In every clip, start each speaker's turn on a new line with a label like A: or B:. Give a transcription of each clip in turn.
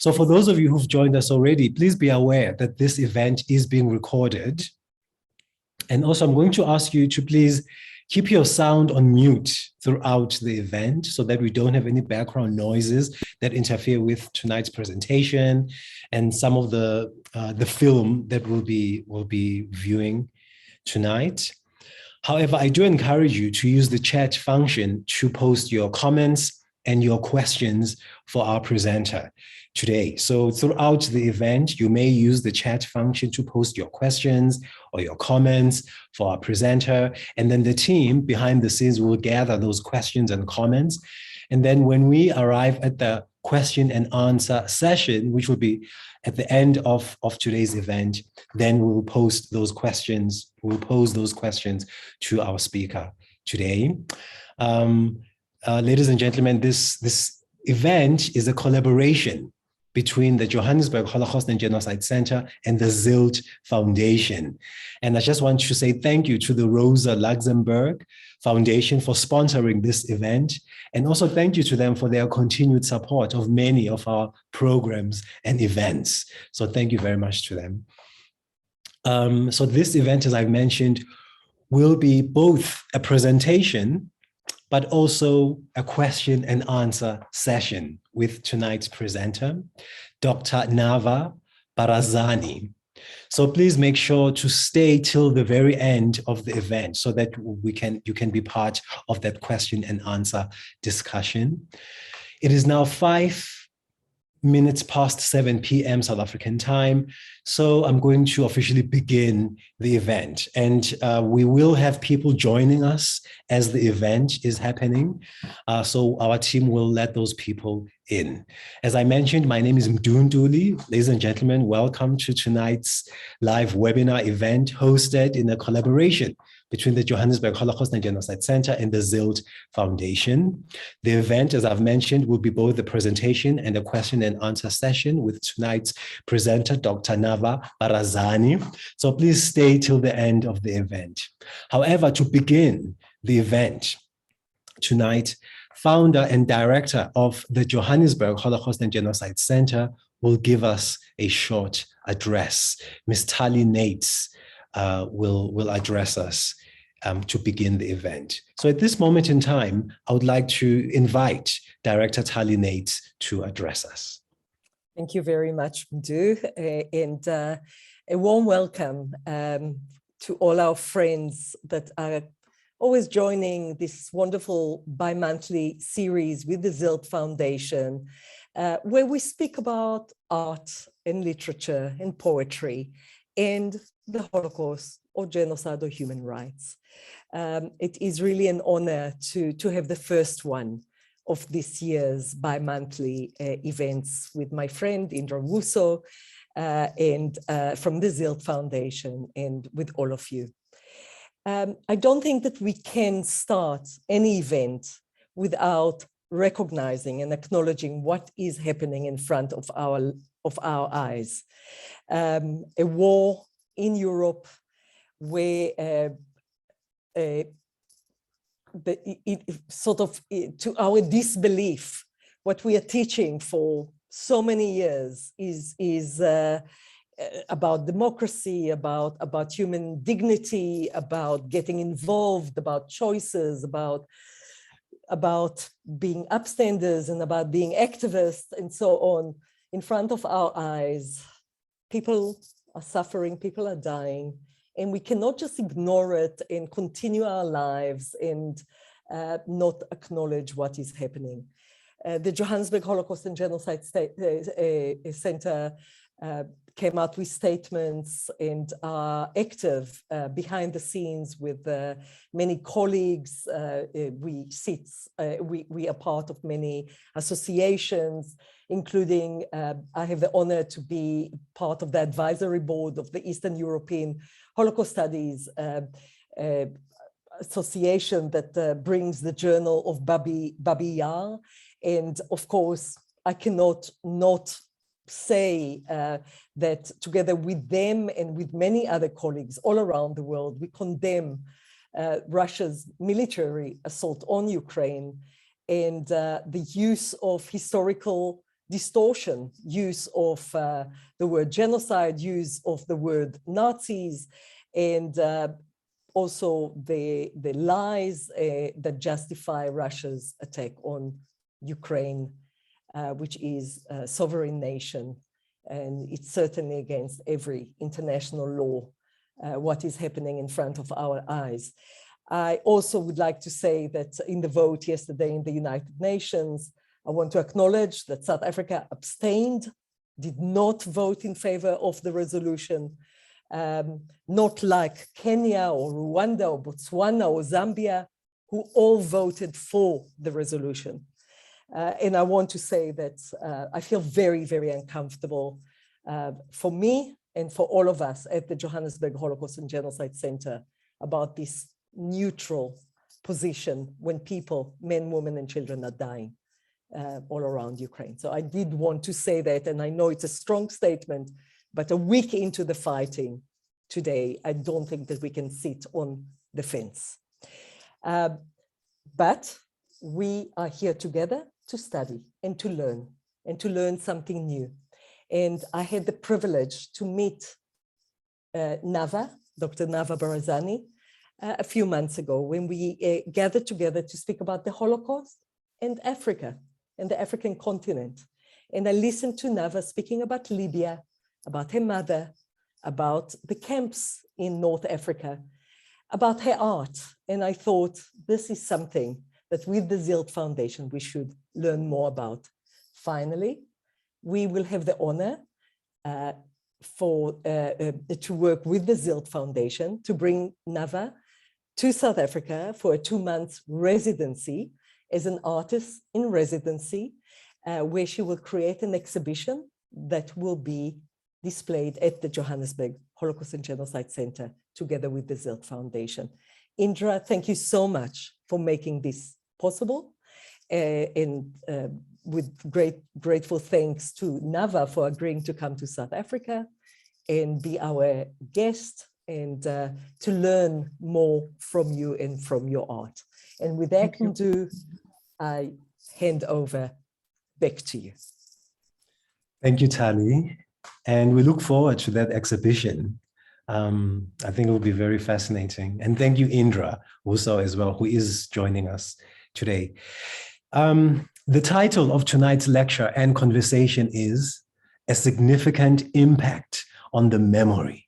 A: So for those of you who've joined us already, please be aware that this event is being recorded. And also I'm going to ask you to please keep your sound on mute throughout the event so that we don't have any background noises that interfere with tonight's presentation and some of the film that we'll be viewing tonight. However, I do encourage you to use the chat function to post your comments and your questions for our presenter today. So throughout the event, you may use the chat function to post your questions or your comments for our presenter. And then the team behind the scenes will gather those questions and comments. And then when we arrive at the question and answer session, which will be at the end of today's event, then we will post those questions. We'll pose those questions to our speaker today. Ladies and gentlemen, this event is a collaboration between the Johannesburg Holocaust and Genocide Centre and the Sylt Foundation. And I just want to say thank you to the Rosa Luxemburg Foundation for sponsoring this event. And also thank you to them for their continued support of many of our programs and events. So thank you very much to them. So this event, as I mentioned, will be both a presentation but also a question and answer session with tonight's presenter, Dr. Nava Barazani. So please make sure to stay till the very end of the event so that you can be part of that question and answer discussion. It is now 7 p.m. South African time. So I'm going to officially begin the event. And we will have people joining us as the event is happening. So our team will let those people in. As I mentioned, my name is Mdunduli. Ladies and gentlemen, welcome to tonight's live webinar event hosted in a collaboration between the Johannesburg Holocaust and Genocide Centre and the Sylt Foundation. The event, as I've mentioned, will be both a presentation and a question and answer session with tonight's presenter, Dr. Nava Barazani. So please stay till the end of the event. However, to begin the event tonight, founder and director of the Johannesburg Holocaust and Genocide Centre will give us a short address. Ms. Tali Nates will address us to begin the event. So at this moment in time, I would like to invite Director Tali Nates to address us.
B: Thank you very much, Mdu, and a warm welcome to all our friends that are always joining this wonderful bi-monthly series with the Sylt Foundation, where we speak about art and literature and poetry and the Holocaust or genocide or human rights. It is really an honor to have the first one of this year's bi-monthly events with my friend Indra Wuso and from the Sylt Foundation and with all of you. I don't think that we can start any event without recognizing and acknowledging what is happening in front of our eyes. A war in Europe where to our disbelief, what we are teaching for so many years is about democracy, about human dignity, about getting involved, about choices, about being upstanders and about being activists and so on. In front of our eyes, people are suffering, people are dying, and we cannot just ignore it and continue our lives and not acknowledge what is happening. The Johannesburg Holocaust and Genocide Centre came out with statements and are active behind the scenes with many colleagues. We are part of many associations, including I have the honor to be part of the advisory board of the Eastern European Holocaust Studies Association that brings the Journal of Babi Yar. And of course, I cannot not say that together with them and with many other colleagues all around the world, we condemn Russia's military assault on Ukraine and the use of historical distortion, use of the word genocide, use of the word Nazis, and also the lies that justify Russia's attack on Ukraine, which is a sovereign nation. And it's certainly against every international law, what is happening in front of our eyes. I also would like to say that in the vote yesterday in the United Nations, I want to acknowledge that South Africa abstained, did not vote in favor of the resolution, not like Kenya or Rwanda or Botswana or Zambia, who all voted for the resolution. And I want to say that I feel very, very uncomfortable for me and for all of us at the Johannesburg Holocaust and Genocide Centre about this neutral position when people, men, women, and children are dying all around Ukraine. So I did want to say that, and I know it's a strong statement, but a week into the fighting today, I don't think that we can sit on the fence. But we are here together to study and to learn something new. And I had the privilege to meet Nava, Dr. Nava Barazani, a few months ago when we gathered together to speak about the Holocaust and Africa and the African continent. And I listened to Nava speaking about Libya, about her mother, about the camps in North Africa, about her art. And I thought this is something that with the Sylt Foundation, we should learn more about. Finally, we will have the honor to work with the Sylt Foundation to bring Nava to South Africa for a 2-month residency as an artist in residency, where she will create an exhibition that will be displayed at the Johannesburg Holocaust and Genocide Centre together with the Sylt Foundation. Indra, thank you so much for making this possible. And with grateful thanks to Nava for agreeing to come to South Africa and be our guest and to learn more from you and from your art. And with that, I hand over back to you.
A: Thank you, Tali. And we look forward to that exhibition. I think it will be very fascinating. And thank you, Indra, also as well, who is joining us today. The title of tonight's lecture and conversation is A Significant Impact on the Memory.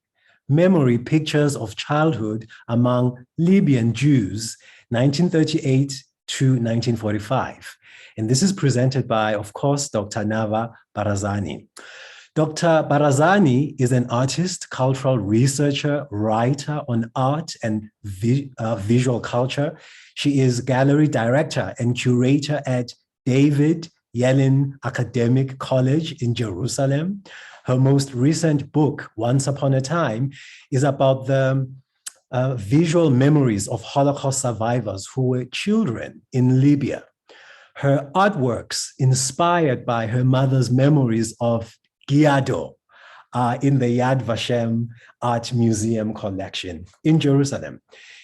A: Memory Pictures of Childhood Among Libyan Jews, 1938 to 1945. And this is presented by, of course, Dr. Nava Barazani. Dr. Barazani is an artist, cultural researcher, writer on art and visual culture. She is gallery director and curator at David Yellin Academic College in Jerusalem. Her most recent book, Once Upon a Time, is about the visual memories of Holocaust survivors who were children in Libya. Her artworks, inspired by her mother's memories of Giado, in the Yad Vashem Art Museum collection in Jerusalem.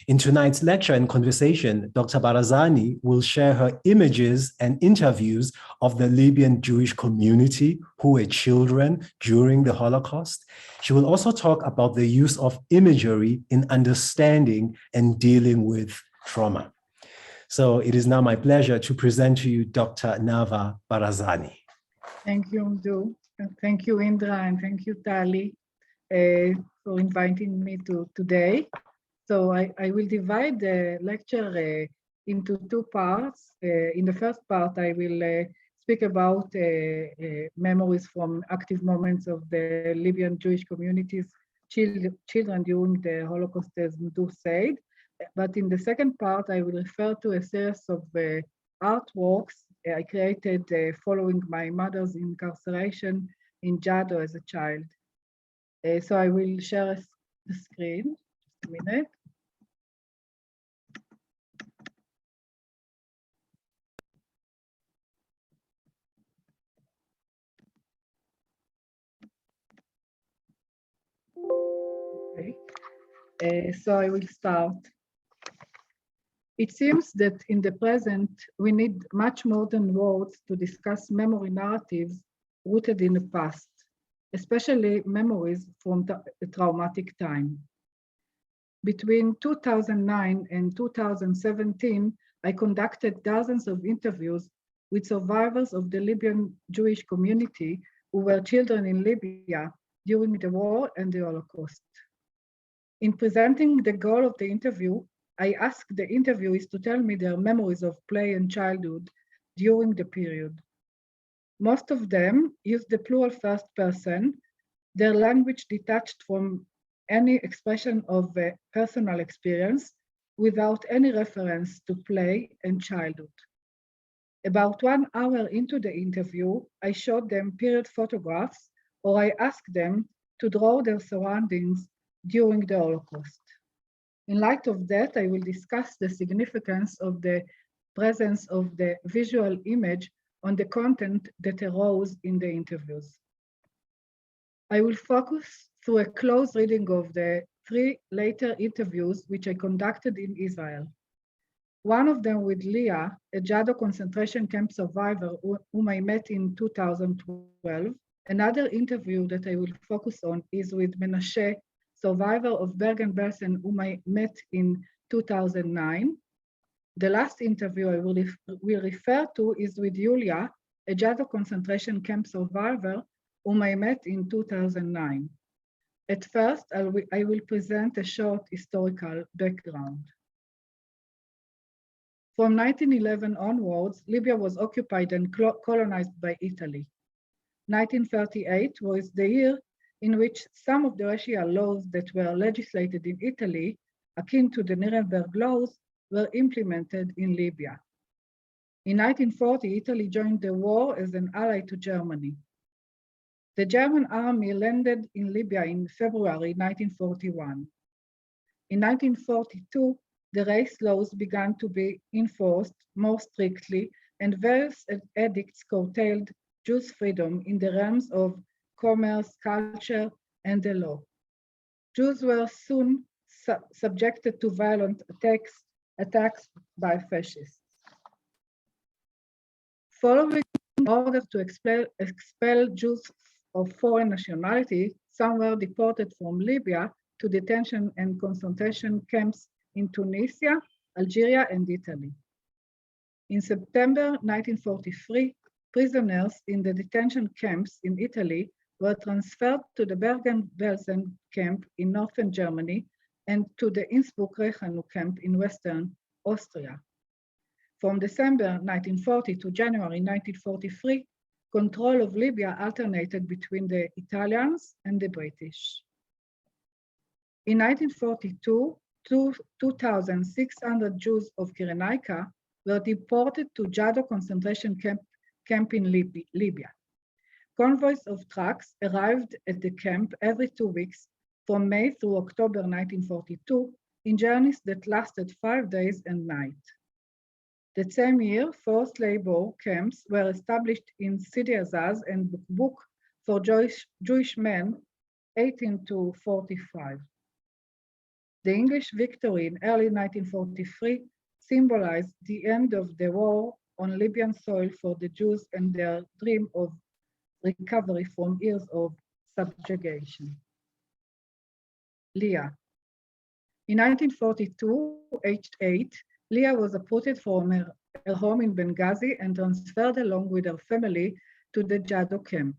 A: In tonight's lecture and conversation, Dr. Barazani will share her images and interviews of the Libyan Jewish community who were children during the Holocaust. She will also talk about the use of imagery in understanding and dealing with trauma. So it is now my pleasure to present to you Dr. Nava Barazani.
C: Thank you, Mdu. Thank you, Indra, and thank you, Tali, for inviting me to today. So I will divide the lecture into 2 parts. In the first part, I will speak about memories from active moments of the Libyan Jewish communities, children during the Holocaust, as Mdu said. But in the second part, I will refer to a series of artworks I created following my mother's incarceration in Giado as a child. So I will share the screen, just a minute. Okay, so I will start. It seems that in the present, we need much more than words to discuss memory narratives rooted in the past, especially memories from a traumatic time. Between 2009 and 2017, I conducted dozens of interviews with survivors of the Libyan Jewish community who were children in Libya during the war and the Holocaust. In presenting the goal of the interview, I asked the interviewees to tell me their memories of play and childhood during the period. Most of them used the plural first person, their language detached from any expression of personal experience without any reference to play and childhood. About 1 hour into the interview, I showed them period photographs, or I asked them to draw their surroundings during the Holocaust. In light of that, I will discuss the significance of the presence of the visual image on the content that arose in the interviews. I will focus through a close reading of the 3 later interviews which I conducted in Israel. One of them with Leah, a Jado concentration camp survivor whom I met in 2012. Another interview that I will focus on is with Menashe, survivor of Bergen-Belsen, whom I met in 2009. The last interview I will refer to is with Yulia, a Jado concentration camp survivor whom I met in 2009. At first, I will present a short historical background. From 1911 onwards, Libya was occupied and colonized by Italy. 1938 was the year in which some of the racial laws that were legislated in Italy, akin to the Nuremberg laws, were implemented in Libya. In 1940, Italy joined the war as an ally to Germany. The German army landed in Libya in February 1941. In 1942, the race laws began to be enforced more strictly, and various edicts curtailed Jews' freedom in the realms of commerce, culture, and the law. Jews were soon subjected to violent attacks by fascists. Following orders to expel Jews of foreign nationality, some were deported from Libya to detention and concentration camps in Tunisia, Algeria, and Italy. In September 1943, prisoners in the detention camps in Italy were transferred to the Bergen-Belsen camp in northern Germany and to the Innsbruck-Reichenau camp in western Austria. From December 1940 to January 1943, control of Libya alternated between the Italians and the British. In 1942, 2,600 Jews of Kyrenaika were deported to Jado concentration camp in Libya. Convoys of trucks arrived at the camp every 2 weeks from May through October 1942 in journeys that lasted 5 days and nights. That same year, forced labor camps were established in Sidi Azaz and Bukbuk for Jewish men 18 to 45. The English victory in early 1943 symbolized the end of the war on Libyan soil for the Jews and their dream of recovery from years of subjugation. Leah. In 1942, aged 8, Leah was uprooted from her home in Benghazi and transferred along with her family to the Jado camp.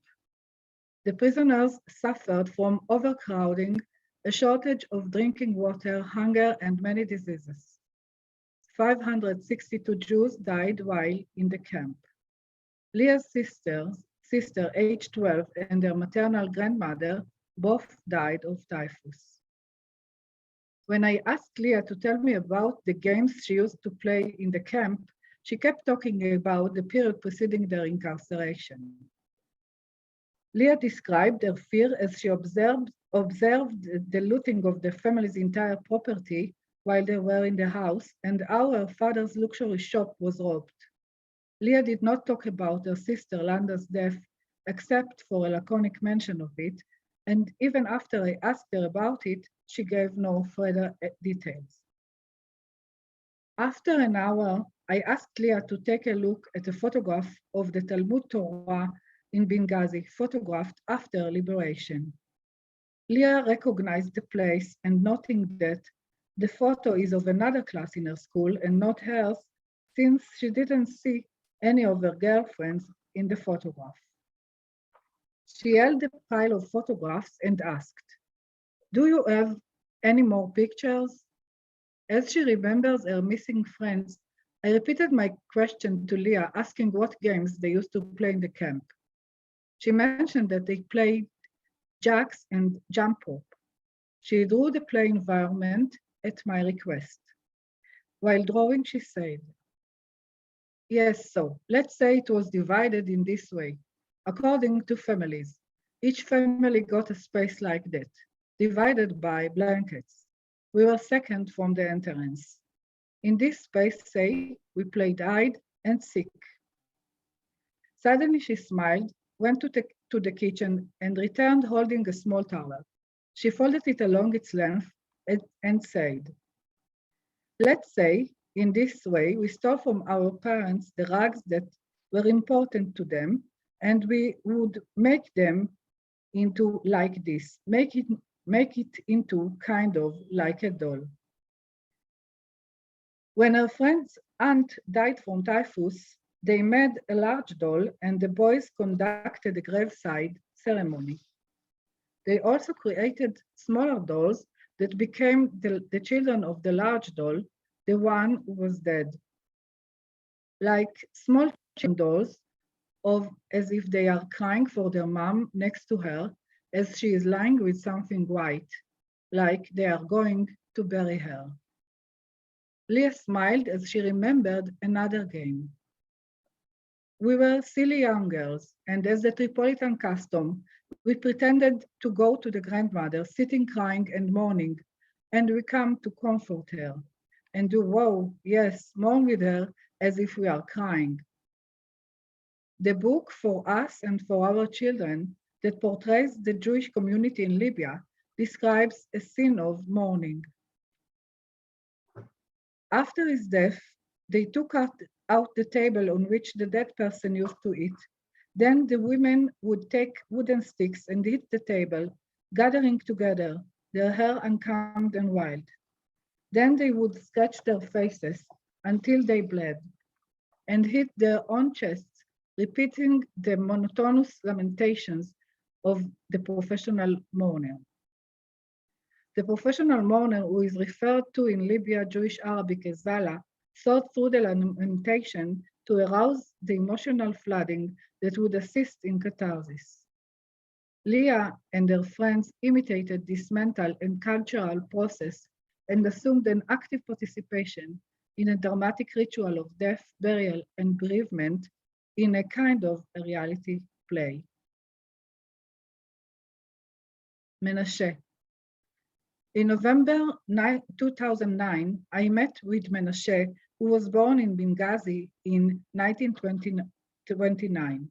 C: The prisoners suffered from overcrowding, a shortage of drinking water, hunger, and many diseases. 562 Jews died while in the camp. Leah's sister, age 12, and her maternal grandmother both died of typhus. When I asked Leah to tell me about the games she used to play in the camp, she kept talking about the period preceding their incarceration. Leah described her fear as she observed the looting of the family's entire property while they were in the house and how her father's luxury shop was robbed. Leah did not talk about her sister Landa's death except for a laconic mention of it, and even after I asked her about it, she gave no further details. After an hour, I asked Leah to take a look at a photograph of the Talmud Torah in Benghazi, photographed after liberation. Leah recognized the place and noting that the photo is of another class in her school and not hers, since she didn't see any of her girlfriends in the photograph. She held the pile of photographs and asked, "Do you have any more pictures?" As she remembers her missing friends, I repeated my question to Leah, asking what games they used to play in the camp. She mentioned that they played jacks and jump rope. She drew the play environment at my request. While drawing, she said, "Yes, so let's say it was divided in this way, according to families. Each family got a space like that, divided by blankets. We were second from the entrance. In this space, say, we played hide and seek." Suddenly she smiled, went to the kitchen and returned holding a small towel. She folded it along its length and said, "Let's say, in this way, we stole from our parents the rugs that were important to them, and we would make them into like this, make it into kind of like a doll." When her friend's aunt died from typhus, they made a large doll and the boys conducted a graveside ceremony. They also created smaller dolls that became the children of the large doll, the one who was dead. Like small children dolls, as if they are crying for their mom next to her, as she is lying with something white, like they are going to bury her. Leah smiled as she remembered another game. We were silly young girls, and as the Tripolitan custom, we pretended to go to the grandmother, sitting crying and mourning, and we come to comfort her, and do, whoa, yes, mourn with her as if we are crying. The book for us and for our children that portrays the Jewish community in Libya describes a scene of mourning. After his death, they took out the table on which the dead person used to eat. Then the women would take wooden sticks and hit the table, gathering together, their hair uncombed and wild. Then they would scratch their faces until they bled, and hit their own chests, repeating the monotonous lamentations of the professional mourner. The professional mourner, who is referred to in Libya Jewish Arabic as Zala, sought through the lamentation to arouse the emotional flooding that would assist in catharsis. Leah and her friends imitated this mental and cultural process and assumed an active participation in a dramatic ritual of death, burial, and bereavement in a kind of a reality play. Menashe. In November 2009, I met with Menashe, who was born in Benghazi in 1929.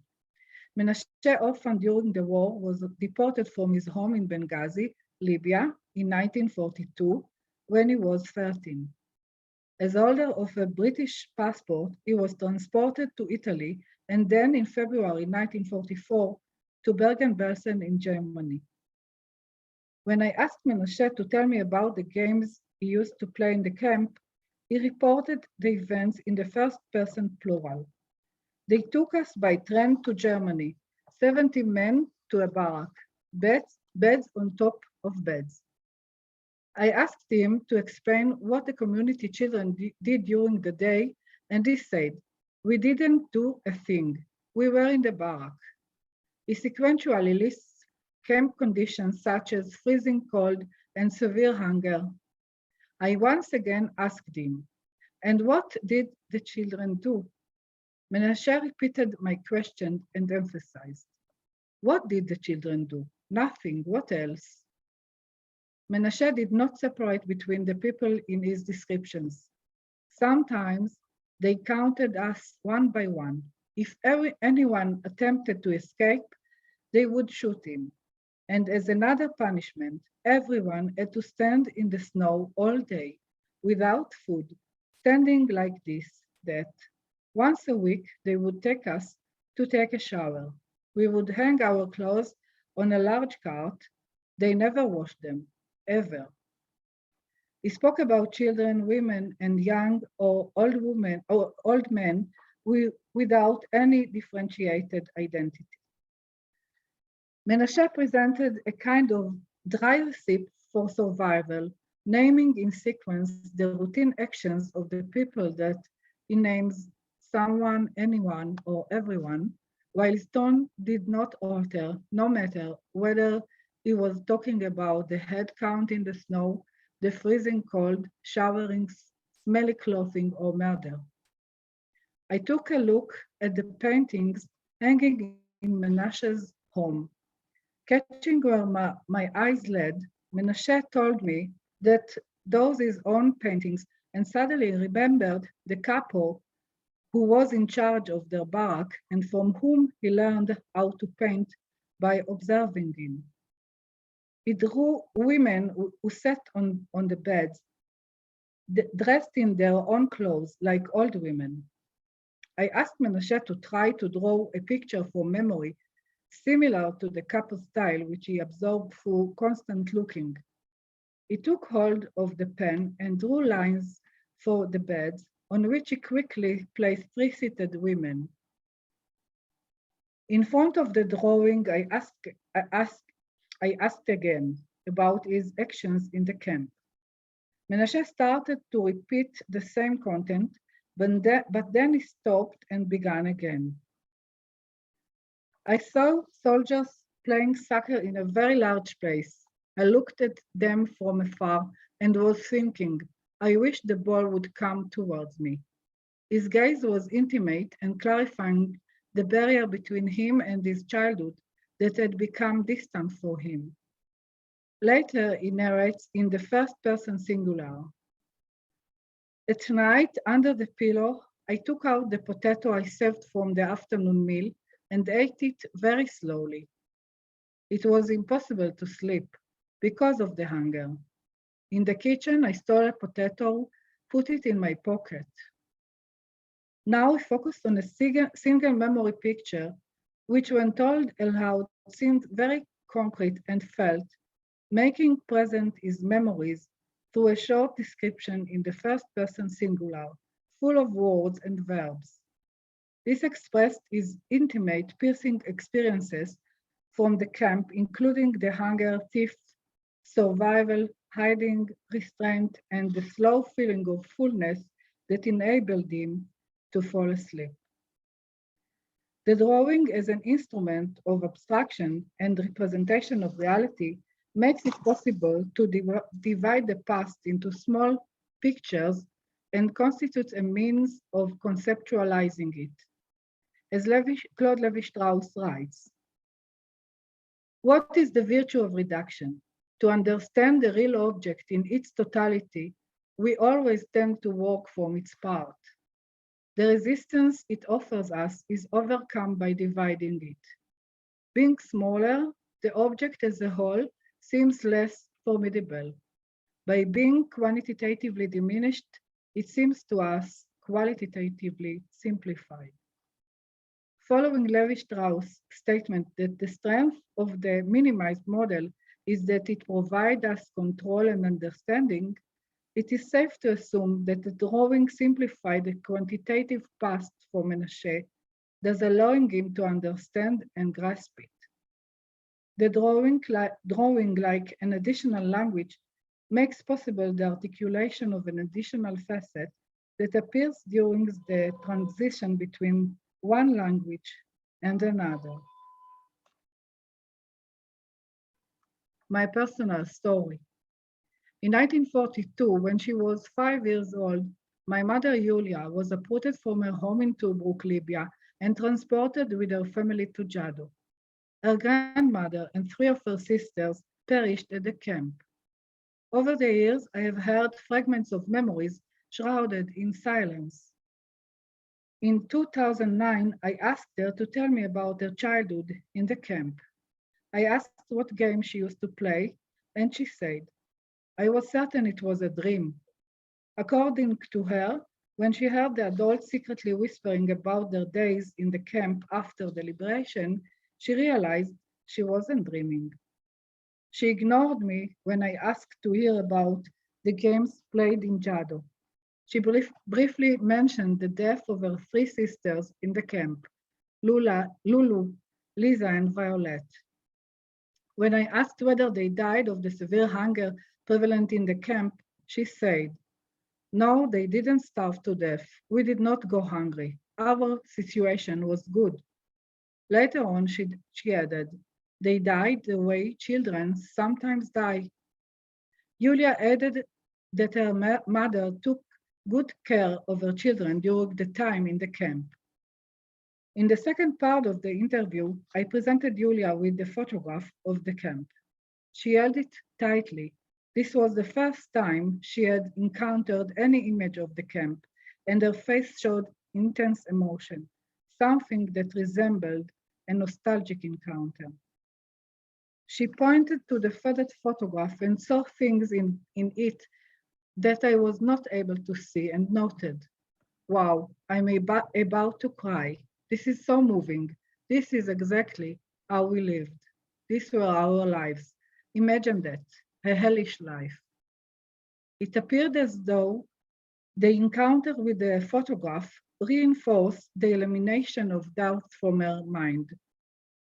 C: Menashe, orphaned during the war, was deported from his home in Benghazi, Libya, in 1942, when he was 13. As holder of a British passport, he was transported to Italy and then in February 1944 to Bergen-Belsen in Germany. When I asked Menashe to tell me about the games he used to play in the camp, he reported the events in the first person plural. They took us by train to Germany, 70 men to a barrack, beds on top of beds. I asked him to explain what the community children did during the day, and he said, "We didn't do a thing. We were in the barrack." He sequentially lists camp conditions such as freezing cold and severe hunger. I once again asked him, "And what did the children do?" Menashe repeated my question and emphasized, "What did the children do? Nothing. What else?" Menashe did not separate between the people in his descriptions. Sometimes they counted us one by one. If anyone attempted to escape, they would shoot him. And as another punishment, everyone had to stand in the snow all day without food, standing like this, that. Once a week, they would take us to take a shower. We would hang our clothes on a large cart. They never washed them, ever. He spoke about children, women, and young or old women or old men without any differentiated identity. Menashe presented a kind of dry receipt for survival, naming in sequence the routine actions of the people that he names someone, anyone, or everyone, while his tone did not alter, no matter whether he was talking about the head count in the snow, the freezing cold, showering, smelly clothing, or murder. I took a look at the paintings hanging in Menashe's home. Catching where my eyes led, Menashe told me that those his own paintings, and suddenly remembered the couple who was in charge of their barrack and from whom he learned how to paint by observing him. He drew women who sat on the beds, dressed in their own clothes like old women. I asked Menashe to try to draw a picture from memory similar to the couple style which he absorbed through constant looking. He took hold of the pen and drew lines for the beds, on which he quickly placed 3 seated women. In front of the drawing, I asked again about his actions in the camp. Menashe started to repeat the same content, but then he stopped and began again. I saw soldiers playing soccer in a very large place. I looked at them from afar and was thinking, I wish the ball would come towards me. His gaze was intimate and clarifying the barrier between him and his childhood that had become distant for him. Later, he narrates in the first person singular. At night, under the pillow, I took out the potato I saved from the afternoon meal and ate it very slowly. It was impossible to sleep because of the hunger. In the kitchen, I stole a potato, put it in my pocket. Now I focused on a single memory picture, which when told aloud seemed very concrete and felt, making present his memories through a short description in the first person singular, full of words and verbs. This expressed his intimate, piercing experiences from the camp, including the hunger, thirst, survival, hiding, restraint, and the slow feeling of fullness that enabled him to fall asleep. The drawing as an instrument of abstraction and representation of reality makes it possible to divide the past into small pictures and constitutes a means of conceptualizing it. As Claude Lévi-Strauss writes, what is the virtue of reduction? To understand the real object in its totality, we always tend to work from its part. The resistance it offers us is overcome by dividing it. Being smaller, the object as a whole seems less formidable. By being quantitatively diminished, it seems to us qualitatively simplified. Following Lévi-Strauss' statement that the strength of the minimized model is that it provides us control and understanding, it is safe to assume that the drawing simplified the quantitative past for Menashe, thus allowing him to understand and grasp it. The drawing, like an additional language, makes possible the articulation of an additional facet that appears during the transition between one language and another. My personal story. In 1942, when she was 5 years old, my mother Yulia was uprooted from her home in Tobruk, Libya, and transported with her family to Jado. Her grandmother and 3 of her sisters perished at the camp. Over the years, I have heard fragments of memories shrouded in silence. In 2009, I asked her to tell me about her childhood in the camp. I asked what game she used to play, and she said, I was certain it was a dream. According to her, when she heard the adults secretly whispering about their days in the camp after the liberation, she realized she wasn't dreaming. She ignored me when I asked to hear about the games played in Jado. She briefly mentioned the death of her three sisters in the camp, Lulu, Lisa, and Violet. When I asked whether they died of the severe hunger prevalent in the camp, she said, "No, they didn't starve to death. We did not go hungry. Our situation was good." Later on, she added, "They died the way children sometimes die." Julia added that her mother took good care of her children during the time in the camp. In the second part of the interview, I presented Julia with the photograph of the camp. She held it tightly. This was the first time she had encountered any image of the camp, and her face showed intense emotion, something that resembled a nostalgic encounter. She pointed to the faded photograph and saw things in it that I was not able to see and noted, "Wow, I'm about to cry. This is so moving. This is exactly how we lived. These were our lives. Imagine that, a hellish life." It appeared as though the encounter with the photograph reinforced the elimination of doubts from her mind.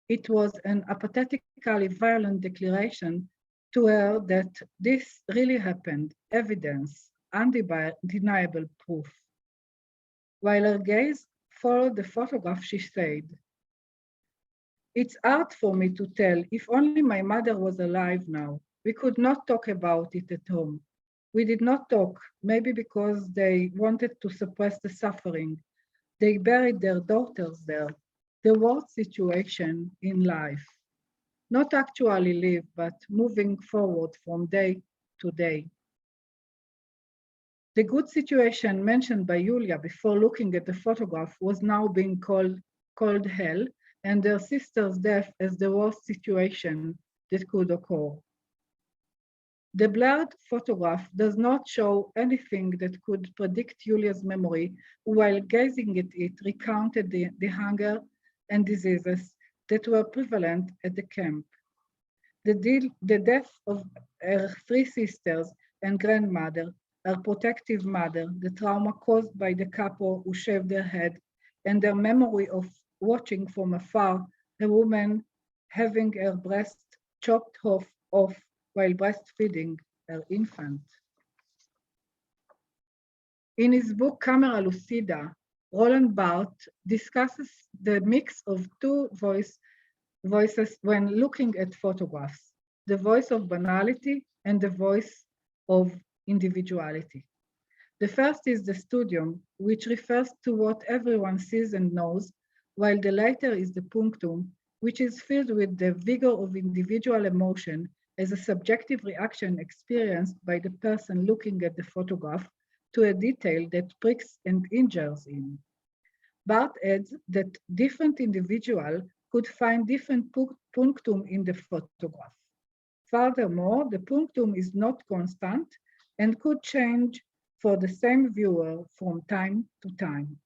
C: It was an apathetically violent declaration to her that this really happened, evidence, undeniable proof. While her gaze followed the photograph, she said, "It's hard for me to tell. If only my mother was alive now. We could not talk about it at home. We did not talk, maybe because they wanted to suppress the suffering. They buried their daughters there. The worst situation in life. Not actually live, but moving forward from day to day." The good situation mentioned by Julia before looking at the photograph was now being called hell, and their sister's death as the worst situation that could occur. The blurred photograph does not show anything that could predict Julia's memory, while gazing at it recounted the hunger and diseases that were prevalent at the camp. The death of her three sisters and grandmother, her protective mother, the trauma caused by the capo who shaved their head, and their memory of watching from afar a woman having her breast chopped off while breastfeeding her infant. In his book Camera Lucida, Roland Barthes discusses the mix of two voices when looking at photographs, the voice of banality and the voice of individuality. The first is the studium, which refers to what everyone sees and knows, while the latter is the punctum, which is filled with the vigor of individual emotion as a subjective reaction experienced by the person looking at the photograph to a detail that pricks and injures him. Barthes adds that different individuals could find different punctum in the photograph. Furthermore, the punctum is not constant and could change for the same viewer from time to time.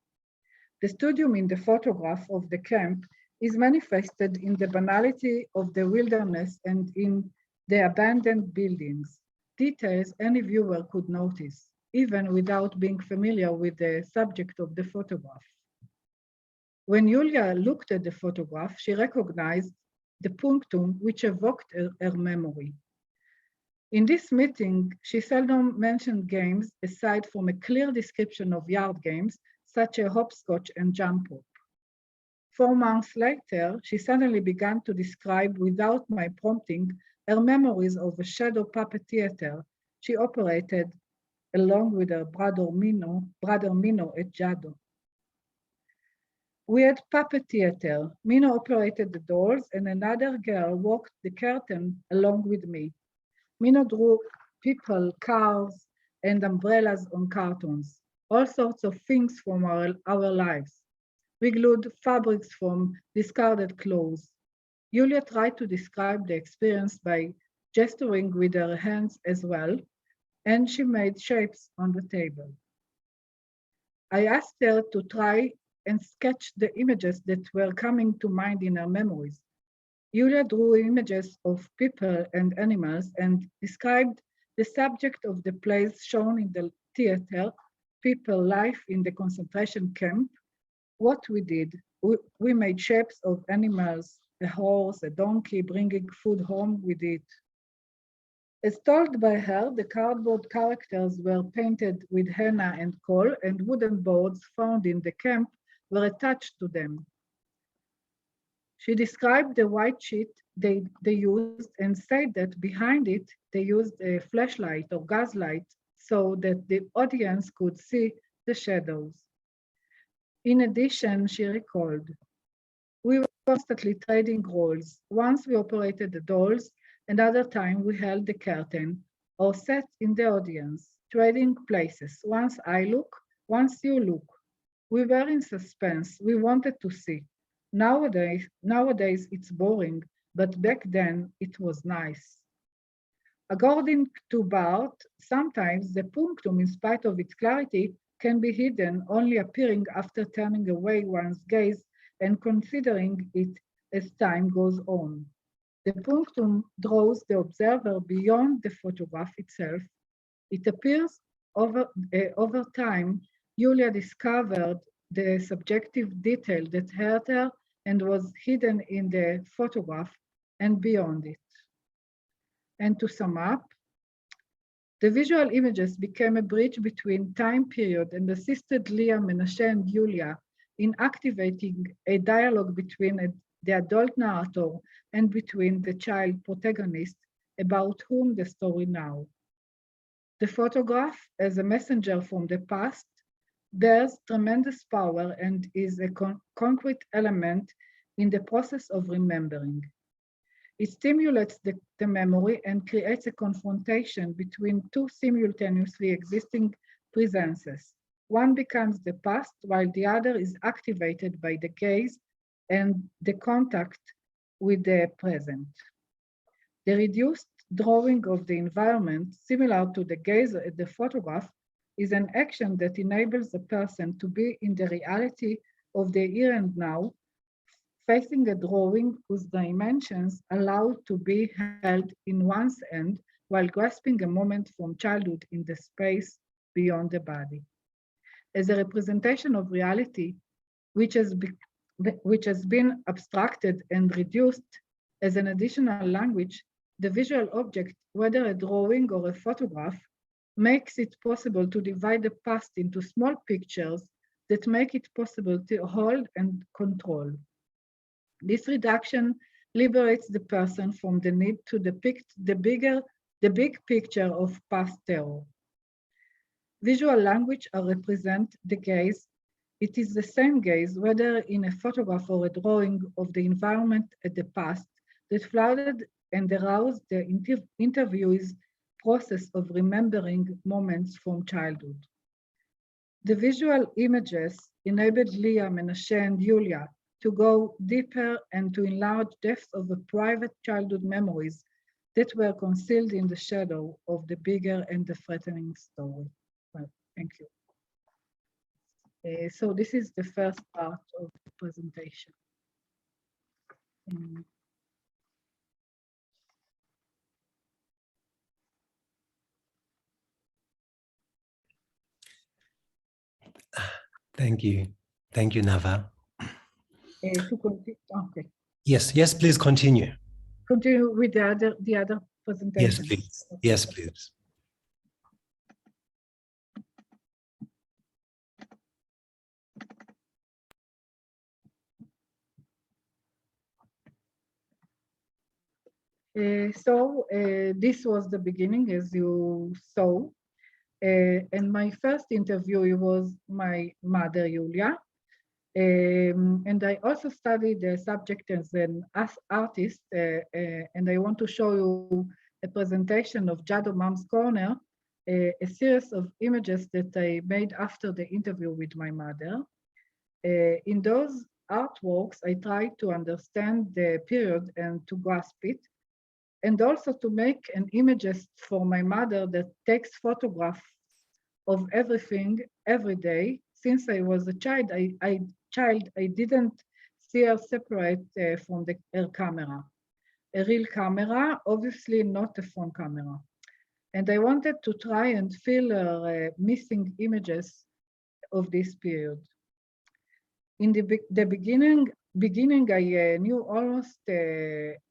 C: The studium in the photograph of the camp is manifested in the banality of the wilderness and in the abandoned buildings, details any viewer could notice, even without being familiar with the subject of the photograph. When Julia looked at the photograph, she recognized the punctum which evoked her memory. In this meeting, she seldom mentioned games aside from a clear description of yard games, such as hopscotch and jump rope. 4 months later, she suddenly began to describe, without my prompting, her memories of a shadow puppet theater she operated along with her brother Mino at Jado. We had puppet theater. Mino operated the doors and another girl walked the curtain along with me. Mino drew people, cars, and umbrellas on cartons, all sorts of things from our lives. We glued fabrics from discarded clothes. Julia tried to describe the experience by gesturing with her hands as well, and she made shapes on the table. I asked her to try and sketch the images that were coming to mind in her memories. Julia drew images of people and animals and described the subject of the plays shown in the theater, people life in the concentration camp. What we did, we made shapes of animals, a horse, a donkey, bringing food home with it. As told by her, the cardboard characters were painted with henna and coal, and wooden boards found in the camp were attached to them. She described the white sheet they used and said that behind it, they used a flashlight or gaslight so that the audience could see the shadows. In addition, she recalled, we were constantly trading roles. Once we operated the dolls, another time we held the curtain or sat in the audience, trading places. Once I look, once you look. We were in suspense. We wanted to see. Nowadays it's boring, but back then it was nice. According to Barth, sometimes the punctum, in spite of its clarity, can be hidden, only appearing after turning away one's gaze and considering it as time goes on. The punctum draws the observer beyond the photograph itself. It appears over time. Julia discovered the subjective detail that hurt her and was hidden in the photograph and beyond it. And to sum up, the visual images became a bridge between time period and assisted Leah, Menashe, and Julia in activating a dialogue between the adult narrator and between the child protagonist about whom the story now. The photograph, as a messenger from the past, bears tremendous power and is a concrete element in the process of remembering. It stimulates the memory and creates a confrontation between two simultaneously existing presences. One becomes the past while the other is activated by the gaze and the contact with the present. The reduced drawing of the environment, similar to the gaze at the photograph, is an action that enables a person to be in the reality of the here and now, facing a drawing whose dimensions allow to be held in one's hand while grasping a moment from childhood in the space beyond the body. As a representation of reality, which has been abstracted and reduced as an additional language, the visual object, whether a drawing or a photograph, makes it possible to divide the past into small pictures that make it possible to hold and control. This reduction liberates the person from the need to depict the big picture of past terror. Visual language represents the gaze. It is the same gaze, whether in a photograph or a drawing of the environment at the past, that flooded and aroused the interviewee's process of remembering moments from childhood. The visual images enabled Leah, Menashe, and Julia to go deeper and to enlarge depths of the private childhood memories that were concealed in the shadow of the bigger and the threatening story. Well, thank you. So this is the first part of the presentation.
A: Thank you. Thank you, Nava.
C: To continue, okay.
A: Yes, please continue.
C: Continue with the other presentation.
A: Yes, please. Yes, please.
C: So this was the beginning, as you saw. And my first interview was my mother, Julia. And I also studied the subject as an artist, and I want to show you a presentation of Jado Mom's Corner, a series of images that I made after the interview with my mother. In those artworks, I tried to understand the period and to grasp it, and also to make an images for my mother that takes photographs of everything every day. Since I was a child, I didn't see her separate from her camera. a real camera, obviously not a phone camera. And I wanted to try and fill missing images of this period. In the beginning, I knew almost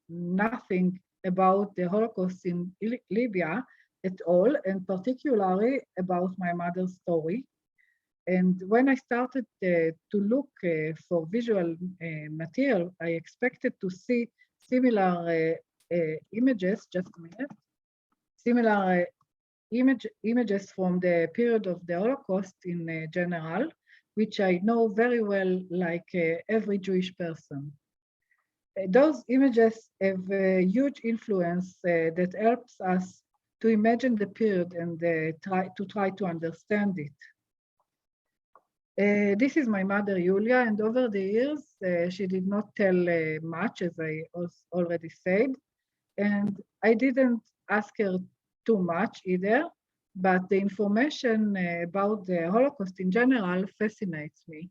C: nothing about the Holocaust in Libya at all, and particularly about my mother's story. And when I started to look for visual material, I expected to see similar images, just a minute, similar images from the period of the Holocaust in general, which I know very well, like every Jewish person. Those images have a huge influence that helps us to imagine the period and try to understand it. This is my mother, Julia, and over the years, she did not tell much, as I already said, and I didn't ask her too much either, but the information about the Holocaust in general fascinates me.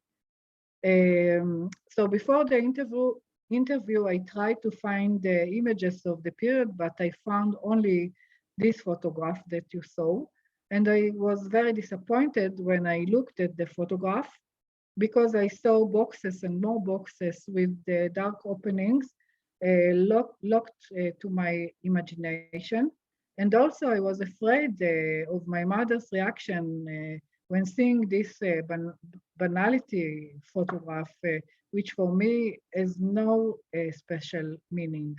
C: So before the interview, I tried to find the images of the period, but I found only this photograph that you saw. And I was very disappointed when I looked at the photograph because I saw boxes and more boxes with the dark openings locked to my imagination. And also I was afraid of my mother's reaction when seeing this banality photograph, which for me has no special meaning.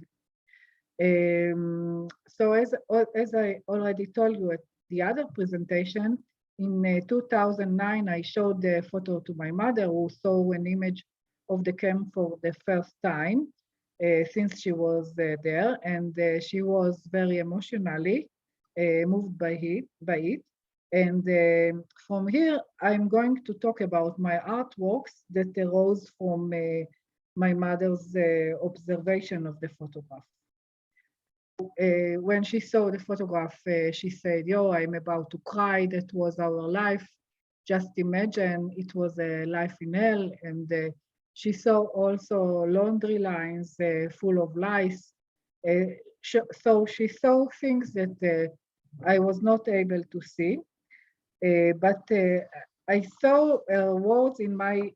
C: So as I already told you at the other presentation, in 2009, I showed the photo to my mother, who saw an image of the camp for the first time since she was there, and she was very emotionally moved by it. And from here, I'm going to talk about my artworks that arose from my mother's observation of the photograph. When she saw the photograph, she said, "Yo, I'm about to cry. That was our life. Just imagine, it was a life in hell." And she saw also laundry lines full of lice. So she saw things that I was not able to see. But I saw words in my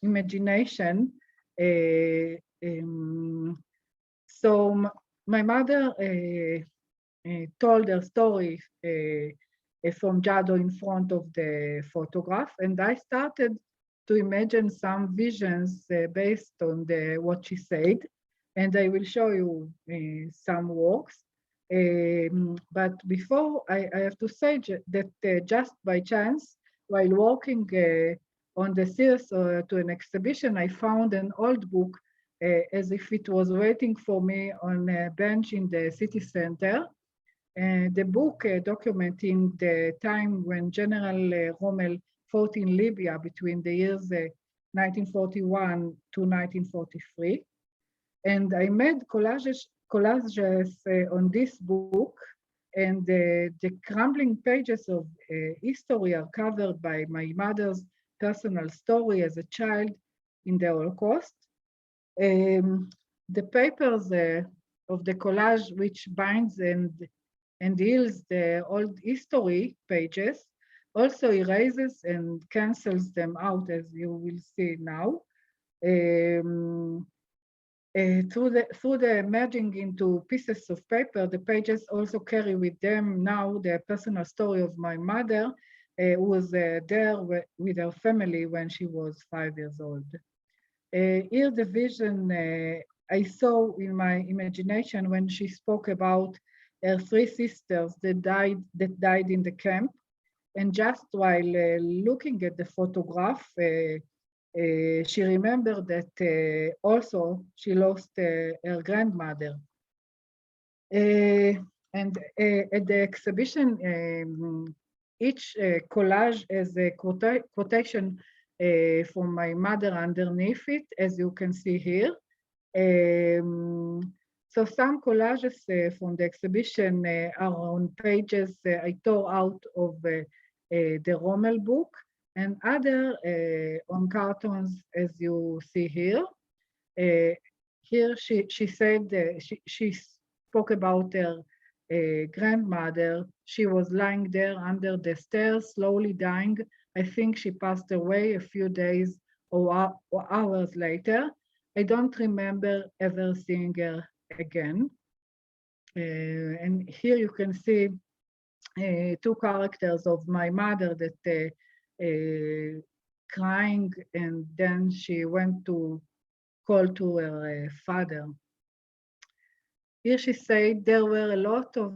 C: imagination. So my mother told her story from Jado in front of the photograph, and I started to imagine some visions based on what she said, and I will show you some works. But before, I have to say that just by chance, while walking on the stairs to an exhibition, I found an old book as if it was waiting for me on a bench in the city center. The book documenting the time when General Rommel fought in Libya between the years 1941 to 1943. And I made collages on this book, and the crumbling pages of history are covered by my mother's personal story as a child in the Holocaust. The papers of the collage, which binds and heals the old history pages, also erases and cancels them out, as you will see now. Through the merging into pieces of paper, the pages also carry with them now the personal story of my mother, who was there with her family when she was 5 years old. Here the vision I saw in my imagination when she spoke about her 3 sisters that died in the camp. And just while looking at the photograph, she remembered that also she lost her grandmother. And at the exhibition, each collage has a quotation from my mother underneath it, as you can see here. So some collages from the exhibition are on pages I tore out of the Rommel book, and other on cartons, as you see here. here she said she spoke about her grandmother. She was lying there under the stairs, slowly dying. I think she passed away a few days or hours later. I don't remember ever seeing her again. And here you can see two characters of my mother that crying, and then she went to call to her father. Here she said there were a lot of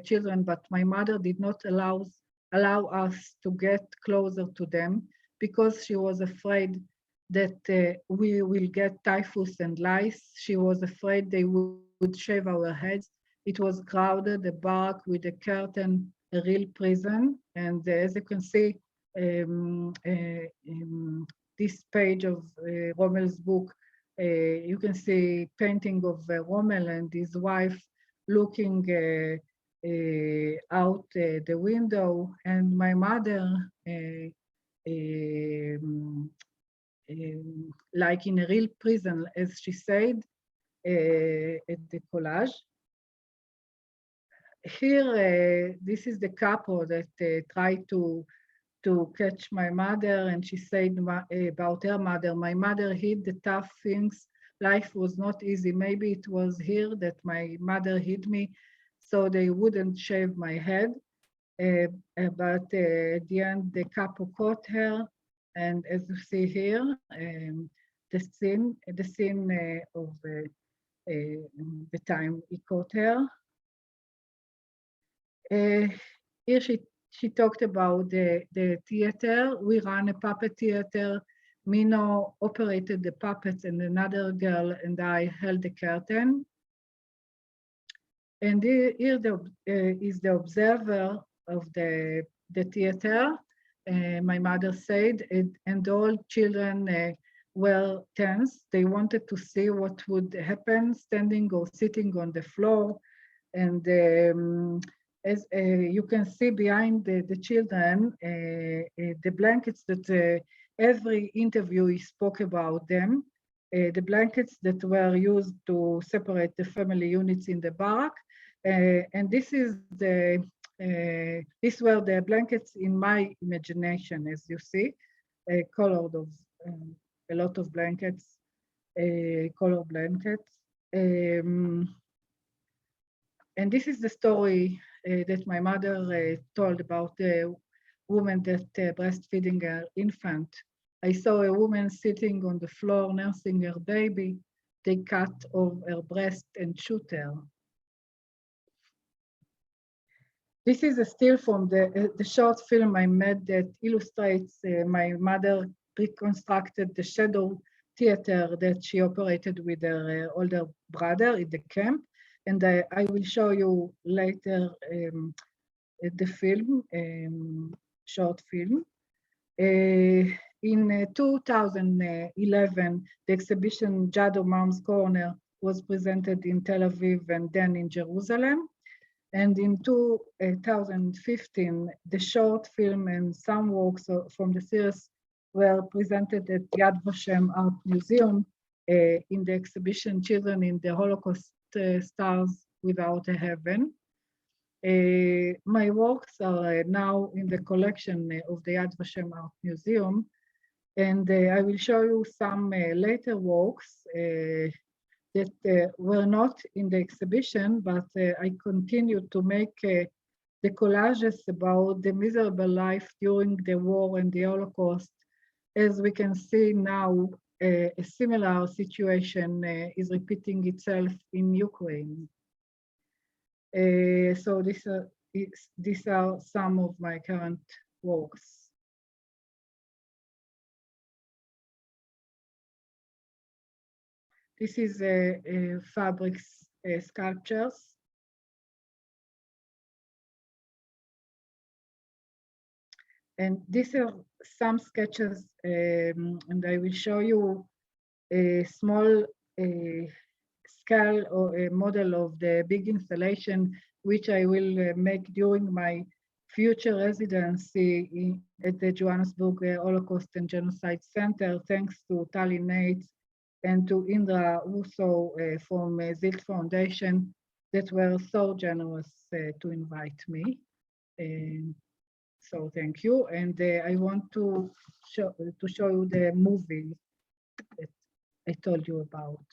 C: children, but my mother did not allow us to get closer to them because she was afraid that we will get typhus and lice. She was afraid they would shave our heads. It was crowded, a barrack with a curtain, a real prison. And as you can see, this page of Rommel's book, you can see painting of Rommel and his wife looking out the window, and my mother like in a real prison, as she said, at the collage. Here, this is the couple that tried to catch my mother, and she said about her mother, my mother hid the tough things. Life was not easy. Maybe it was here that my mother hid me so they wouldn't shave my head. But at the end, the couple caught her. And as you see here, the scene of the time he caught her. Here she talked about the theater. We ran a puppet theater. Mino operated the puppets, and another girl and I held the curtain. And here is the observer of the theater. My mother said, and all children were tense. They wanted to see what would happen, standing or sitting on the floor. And as you can see behind the children, the blankets that every interviewee spoke about them, the blankets that were used to separate the family units in the barrack. And this is these were the blankets in my imagination, as you see, colored of a lot of blankets, color blankets. And this is the story that my mother told about the woman that breastfeeding her infant. I saw a woman sitting on the floor nursing her baby. They cut off her breast and shoot her. This is a still from the short film I made that illustrates my mother reconstructed the shadow theater that she operated with her older brother in the camp. And I will show you later the film, short film. In 2011, the exhibition Jado Mom's Corner was presented in Tel Aviv and then in Jerusalem. And in 2015, the short film and some works from the series were presented at Yad Vashem Art Museum in the exhibition Children in the Holocaust Stars Without a Heaven. My works are now in the collection of the Yad Vashem Art Museum, and I will show you some later works that were not in the exhibition, but I continue to make the collages about the miserable life during the war and the Holocaust. As we can see now, a similar situation is repeating itself in Ukraine. So these are some of my current works. This is fabrics sculptures. And these are some sketches, and I will show you a small scale or a model of the big installation, which I will make during my future residency at the Johannesburg Holocaust and Genocide Centre, thanks to Tali Nates and to Indra Russo from Sylt Foundation that were so generous to invite me. So thank you. And I want to show you the movie that I told you about.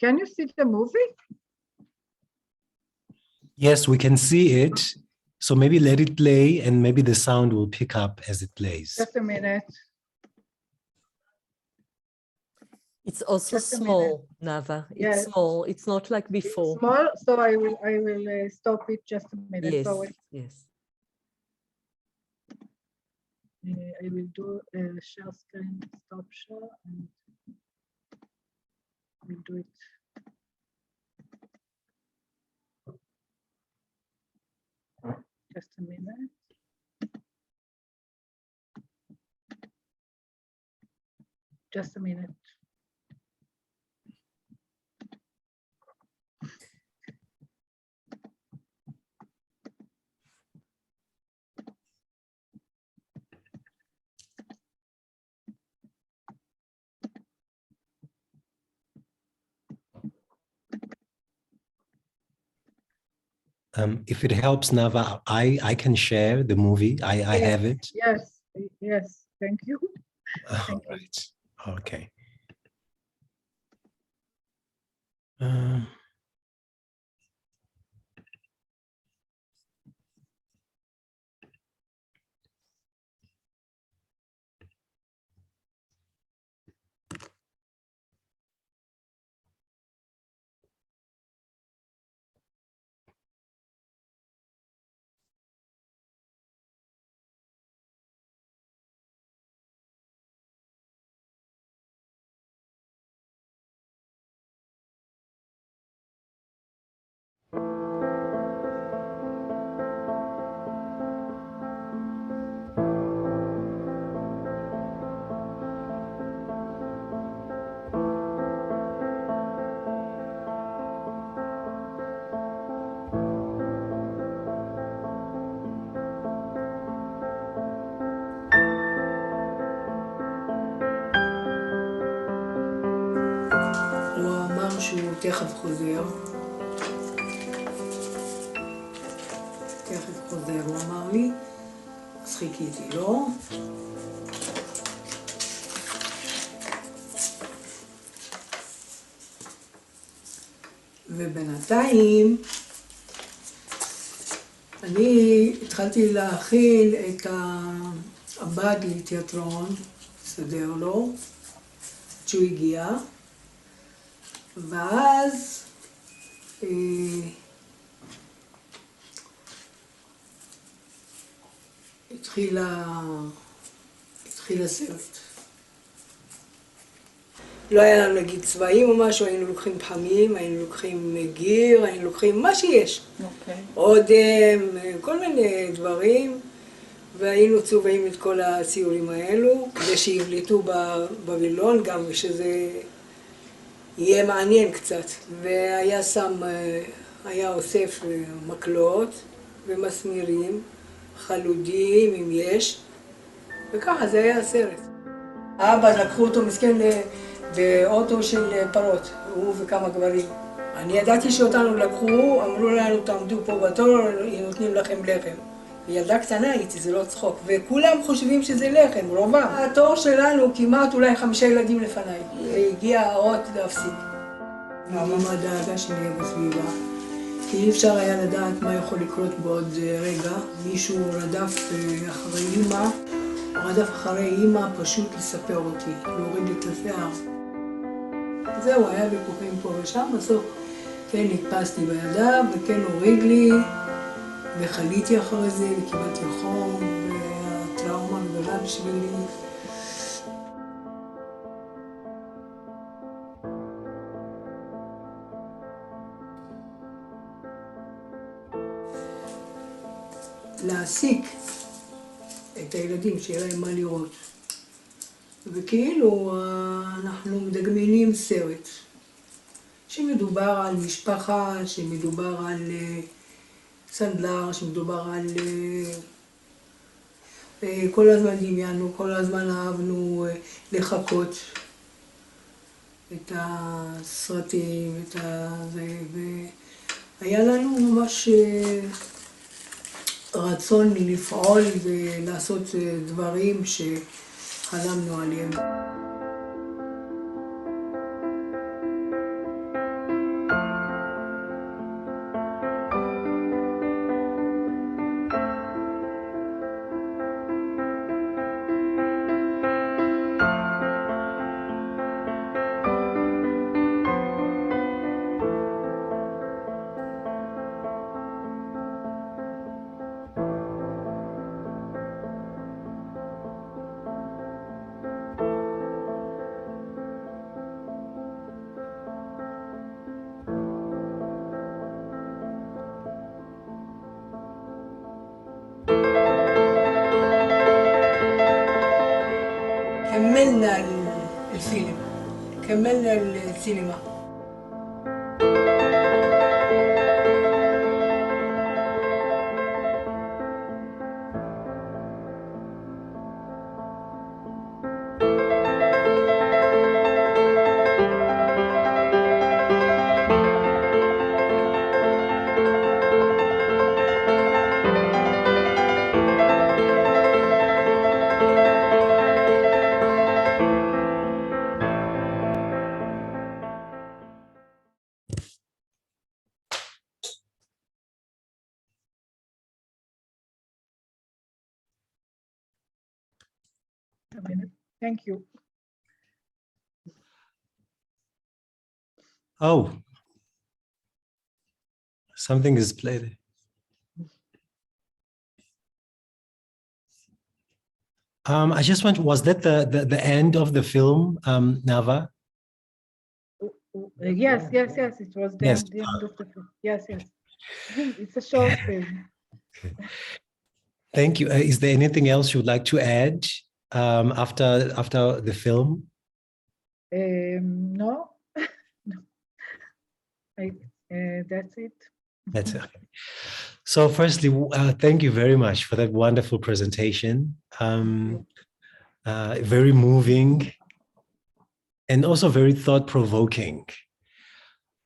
C: Can you see the movie?
A: Yes, we can see it. So maybe let it play and maybe the sound will pick up as it plays.
C: Just a minute.
B: It's also
C: Just a
B: small, Nava. It's
C: Yes.
B: small. It's not like before.
C: It's small, so I will stop it just a minute.
B: Yes,
C: So
B: yes.
C: I will do a share screen, stop share, and we'll do it. Just a minute. Just a minute.
A: If it helps, Nava, I can share the movie. I have it.
C: Yes, yes. Thank you.
A: All right. Okay.
D: הוא אמר שהוא תכף חוזר. תכף חוזר, הוא אמר לי. אז חיכיתי לו. ובינתיים אני התחלתי להכין את הבד לתיאטרון, לסדר לו, שהוא הגיע. ואז התחיל הסרט. לא היה לנו נגיד צבעים או משהו, היינו לוקחים פחמים, היינו לוקחים גיר, היינו לוקחים מה שיש. אודם, כל מיני דברים, והיינו צובעים את כל הציורים האלו, כדי שיבלטו בווילון גם, שזה יהיה מעניין קצת. והיה היה אוסף מקלות ומסמירים, חלודים אם יש, וככה זה היה הסרט. אבא לקחו אותו מסכן באוטו של פרות, הוא וכמה גברים. אני ידעתי שאותנו לקחו, אמרו לנו תעמדו פה בתור, נותנים לכם לחם. ילדה קטנה הייתי, זה לא צחוק, וכולם חושבים שזה לחם, רובם. התור שלנו כמעט אולי 5 ילדים לפניי. הגיע האות להפסיק. ממש דאגה שנהיה בסביבה. כי אי אפשר היה לדעת מה יכול לקרות בעוד רגע. מישהו רדף אחרי אמא, רדף אחרי אמא פשוט לספר אותי, להוריד לי את השיער. זהו, היה ויכוחים פה ושם, בסוף כן נתפסתי בידיו וכן הוריד לי, וחליתי אחרי זה וקיבלתי חום, והטראומה גדולה בשבילי. להעסיק את הילדים, שיהיה להם מה לראות. וכאילו אנחנו מדגמנים סרט, שמדובר על משפחה, שמדובר על סנדלר, שמדובר על... כל הזמן דמיינו, כל הזמן אהבנו לחכות את הסרטים, את זה, והיה לנו ממש רצון לפעול ולעשות דברים שחלמנו עליהם. كملنا الفيلم، كملنا السينما.
C: Thank you.
A: Oh, something is played. I just want, was that the end of the film, Nava?
C: Yes, it was the
A: Yes.
C: end of the film. Yes. It's a short film.
A: Thank you. Is there anything else you would like to add after the film?
C: No. No. That's it.
A: That's it. So firstly, thank you very much for that wonderful presentation. Very moving and also very thought-provoking.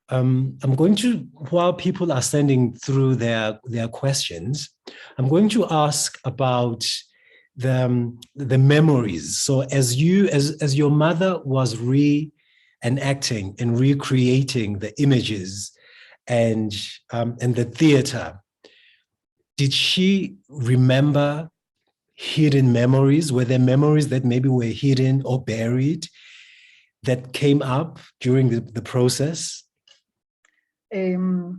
A: I'm going to, while people are sending through their questions, I'm going to ask about the memories. So as your mother was reenacting and recreating the images and the theater, did she remember hidden memories? Were there memories that maybe were hidden or buried that came up during the process?
C: The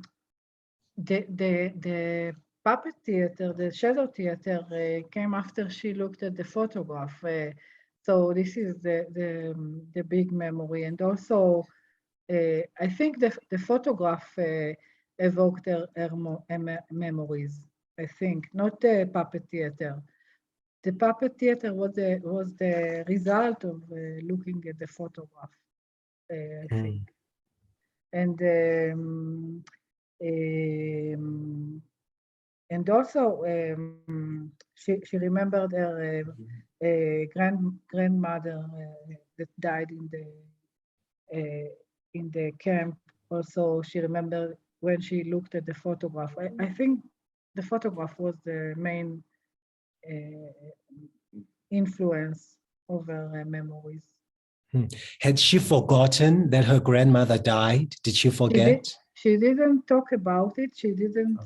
C: puppet theater, the shadow theater, came after she looked at the photograph. So this is the big memory, and also I think the photograph evoked her memories. I think, not the puppet theater. The puppet theater was the result of looking at the photograph, I think. And also she remembered her grandmother that died in the camp. Also, she remembered when she looked at the photograph. I think the photograph was the main influence over memories.
A: Had she forgotten that her grandmother died? Did she forget?
C: She didn't talk about it. She didn't.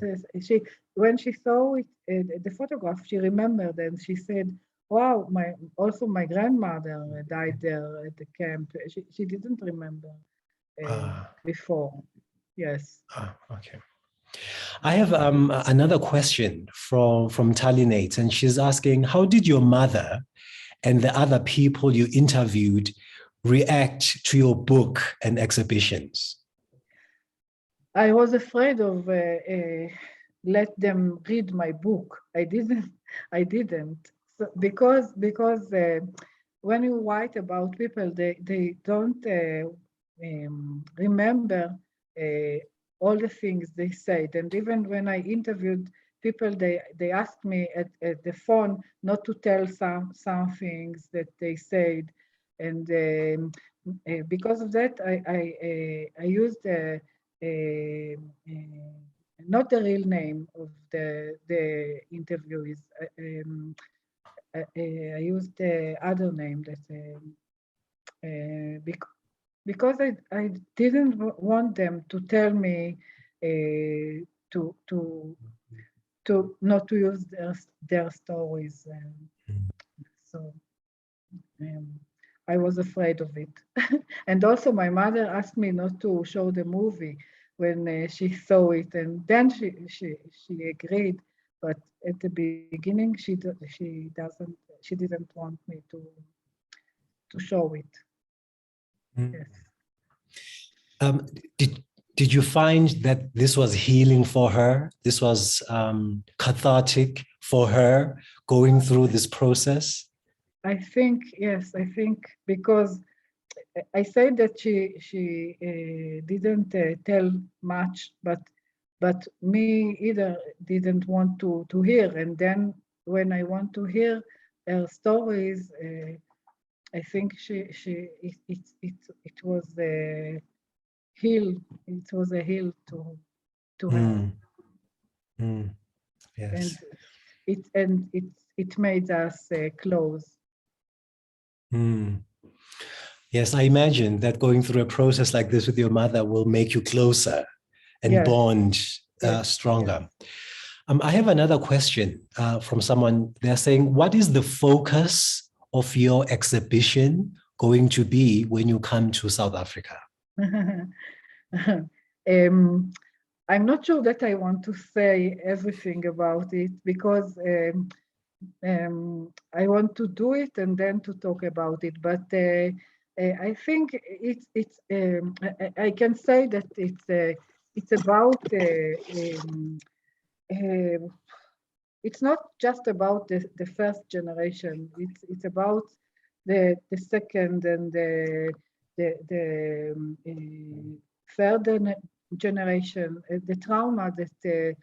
C: When she saw it, the photograph, she remembered and she said, "Wow, my grandmother died there at the camp." She didn't remember before. Yes.
A: Okay. I have another question from Talinate, and she's asking, how did your mother and the other people you interviewed react to your book and exhibitions?
C: I was afraid of let them read my book. I didn't. So because when you write about people, they don't remember all the things they said. And even when I interviewed people, they asked me at the phone not to tell some things that they said. And because of that, I used not the real name of the interviewees. I used the other name that because I didn't want them to tell me to not to use their stories. So I was afraid of it. And also my mother asked me not to show the movie when she saw it, and then she agreed. But at the beginning, she didn't want me to show it. Yes.
A: Did you find that this was healing for her? This was cathartic for her going through this process?
C: I think, yes, I think because I said that she didn't tell much, but me either didn't want to hear. And then when I want to hear her stories, I think it was a heal. It was a heal to her.
A: Yes.
C: And it made us close.
A: Yes, I imagine that going through a process like this with your mother will make you closer and bond stronger. I have another question from someone. They're saying, what is the focus of your exhibition going to be when you come to South Africa?
C: I'm not sure that I want to say everything about it because I want to do it and then to talk about it. But I think I can say that it's about it's not just about the first generation. It's about the second and the third generation. The trauma that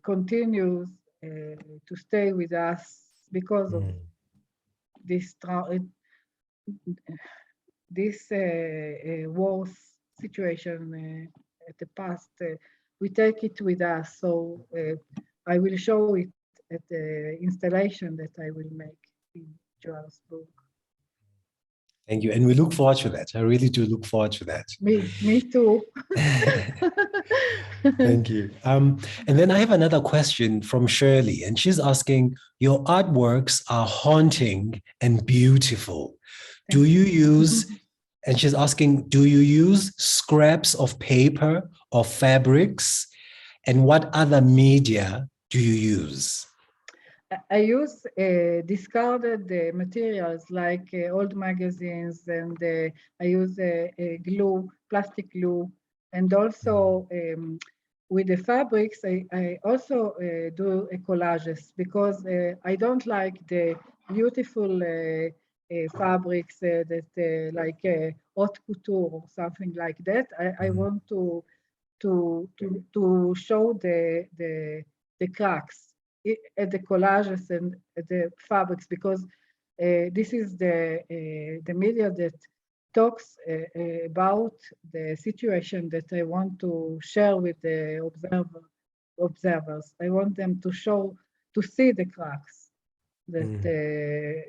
C: continues to stay with us because of this war situation at the past. We take it with us. So I will show it at the installation that I will make in Johannesburg.
A: Thank you. And we look forward to that. I really do look forward to that.
C: Me too.
A: Thank you. And then I have another question from Shirley, and she's asking, your artworks are haunting and beautiful. Do you use, and she's asking, do you use scraps of paper or fabrics? And what other media do you use?
C: I use discarded materials like old magazines, and I use glue, plastic glue, and also with the fabrics, I also do collages because I don't like the beautiful fabrics that like haute couture or something like that. I want to show the cracks at the collages and the fabrics, because this is the media that talks about the situation that I want to share with the observer. observers. I want them to see the cracks that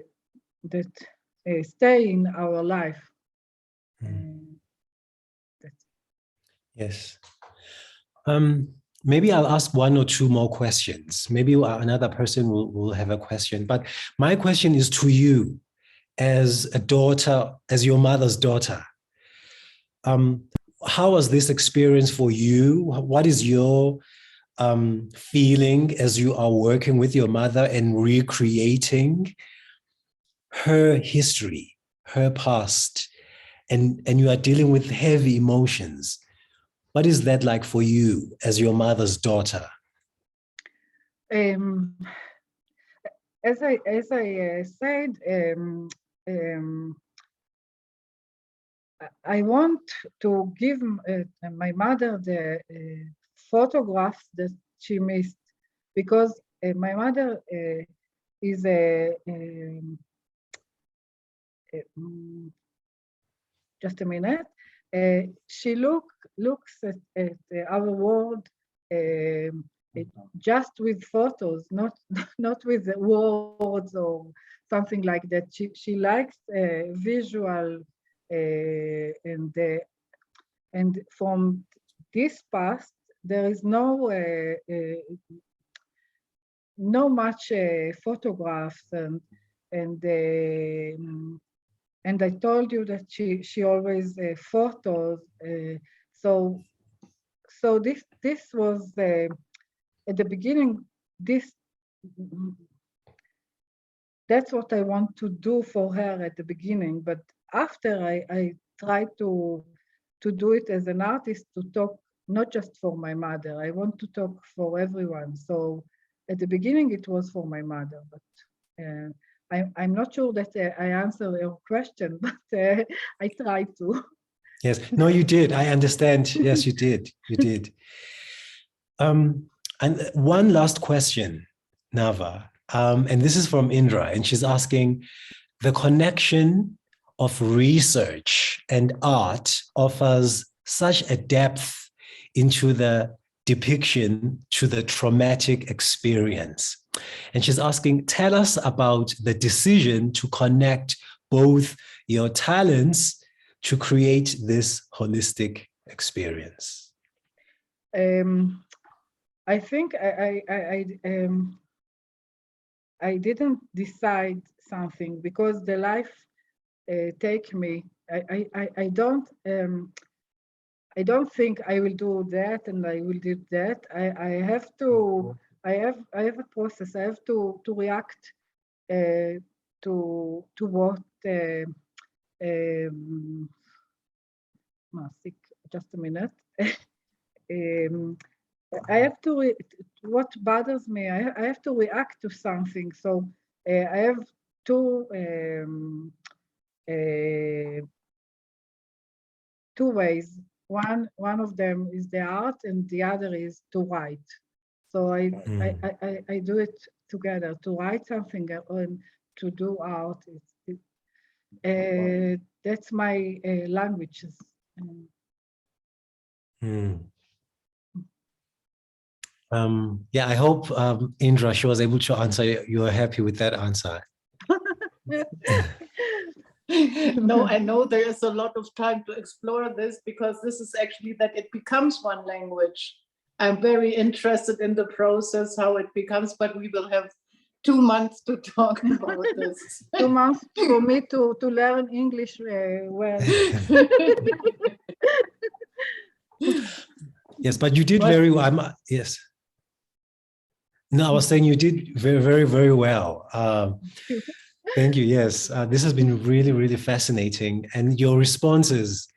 C: stay in our life.
A: Yes. Maybe I'll ask one or two more questions. Maybe another person will have a question. But my question is to you as a daughter, as your mother's daughter. How was this experience for you? What is your feeling as you are working with your mother and recreating her history, her past, and you are dealing with heavy emotions? What is that like for you as your mother's daughter?
C: As I said, I want to give my mother the photographs that she missed, because my mother is just a minute. She looks at our world just with photos, not with the words or something like that. She likes visual, and from this past there is no much photographs, and I told you that she always photos. So this was at the beginning. That's what I want to do for her at the beginning. But after I tried to do it as an artist, to talk not just for my mother. I want to talk for everyone. So at the beginning it was for my mother, but I'm not sure that I answered your question, but I tried to.
A: Yes, no, you did. I understand. Yes, you did. You did. And one last question, Nava, and this is from Indra, and she's asking, the connection of research and art offers such a depth into the depiction to the traumatic experience. And she's asking, tell us about the decision to connect both your talents to create this holistic experience.
C: I think I didn't decide something, because the life take me. I don't think I will do that and I will do that. I have to. I have a process. I have to react to what. Just a minute. I have to. What bothers me, I have to react to something. So I have two ways. One of them is the art, and the other is to write. So I do it together, to write something and to do art. That's my languages.
A: Yeah, I hope Indra, she was able to answer. You're happy with that answer.
E: No, I know there is a lot of time to explore this, because this is actually that it becomes one language. I'm very interested in the process, how it becomes, but we will have 2 months to talk about this.
C: 2 months for me to learn English well.
A: Yes, but you did very well. Yes. No, I was saying you did very, very, very well. Thank you. Yes, this has been really, really fascinating. And your responses,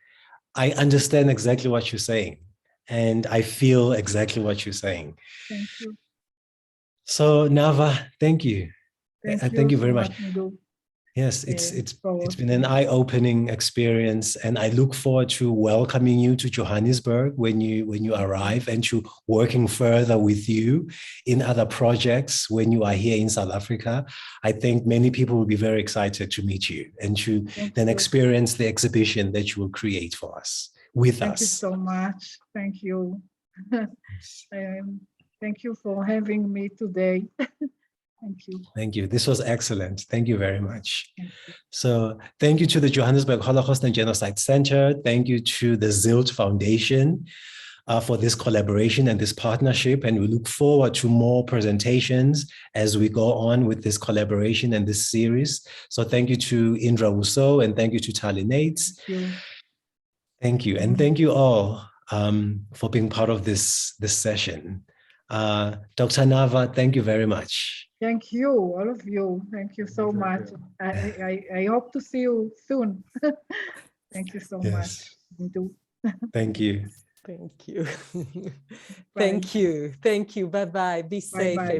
A: I understand exactly what you're saying. And I feel exactly what you're saying.
C: Thank you.
A: So Nava, thank you. Thank you very much. Yes, it's been an eye-opening experience, and I look forward to welcoming you to Johannesburg when you arrive, and to working further with you in other projects when you are here in South Africa. I think many people will be very excited to meet you and to then experience the exhibition that you will create for us, with us.
C: Thank you so much. Thank you. Thank you for having me today. Thank you.
A: Thank you. This was excellent. Thank you very much. So thank you to the Johannesburg Holocaust and Genocide Centre. Thank you to the Sylt Foundation for this collaboration and this partnership. And we look forward to more presentations as we go on with this collaboration and this series. So thank you to Indra Wuso and thank you to Tali Nates. Thank you. And thank you all for being part of this session. Dr. Nava, thank you very much.
C: Thank you, all of you. Thank you so much. I hope to see you soon. Thank you so much.
A: Thank you.
B: Thank you. Thank you. Thank you. Bye-bye. Be safe, everyone.